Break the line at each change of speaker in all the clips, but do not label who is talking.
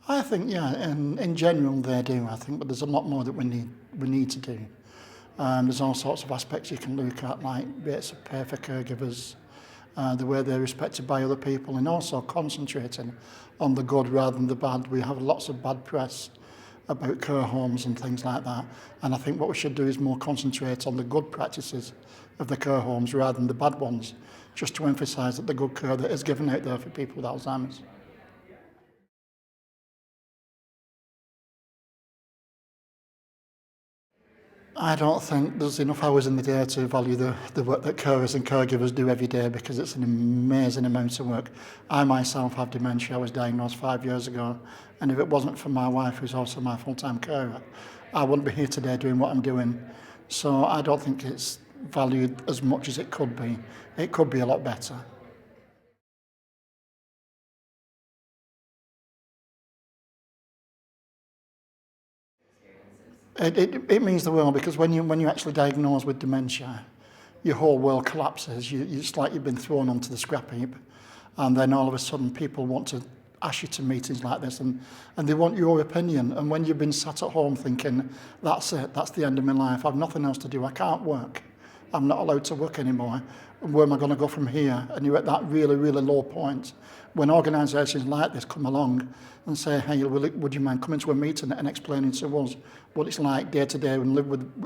I think, yeah, in general they do, I think, but there's a lot more that we need to do. There's all sorts of aspects you can look at, like rates of pay for caregivers, the way they're respected by other people, and also concentrating on the good rather than the bad. We have lots of bad press about care homes and things like that, and I think what we should do is more concentrate on the good practices of the care homes rather than the bad ones, just to emphasise that the good care that is given out there for people with Alzheimer's. I don't think there's enough hours in the day to value the work that carers and caregivers do every day, because it's an amazing amount of work. I myself have dementia. I was diagnosed 5 years ago, and if it wasn't for my wife, who's also my full-time carer, I wouldn't be here today doing what I'm doing. So I don't think it's valued as much as it could be. It could be a lot better. It means the world, because when you actually diagnose with dementia, your whole world collapses. It's like you've been thrown onto the scrap heap, and then all of a sudden people want to ask you to meetings like this, and they want your opinion. And when you've been sat at home thinking, that's it, that's the end of my life, I've nothing else to do, I can't work, I'm not allowed to work anymore, and where am I going to go from here? And you're at that really, really low point. When organisations like this come along and say, hey, would you mind coming to a meeting and explaining to us what it's like day to day and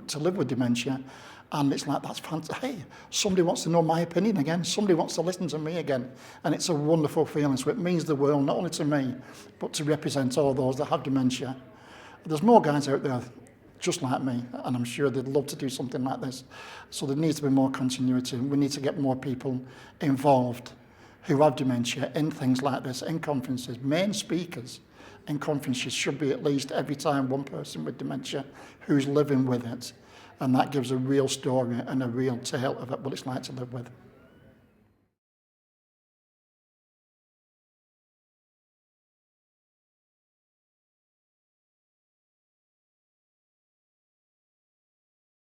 to live with dementia? And it's like, that's fantastic. Hey, somebody wants to know my opinion again. Somebody wants to listen to me again. And it's a wonderful feeling. So it means the world, not only to me, but to represent all those that have dementia. There's more guys out there just like me, and I'm sure they'd love to do something like this. So there needs to be more continuity. We need to get more people involved who have dementia in things like this, in conferences. Main speakers in conferences should be at least every time one person with dementia who's living with it. And that gives a real story and a real tale of what it's like to live with.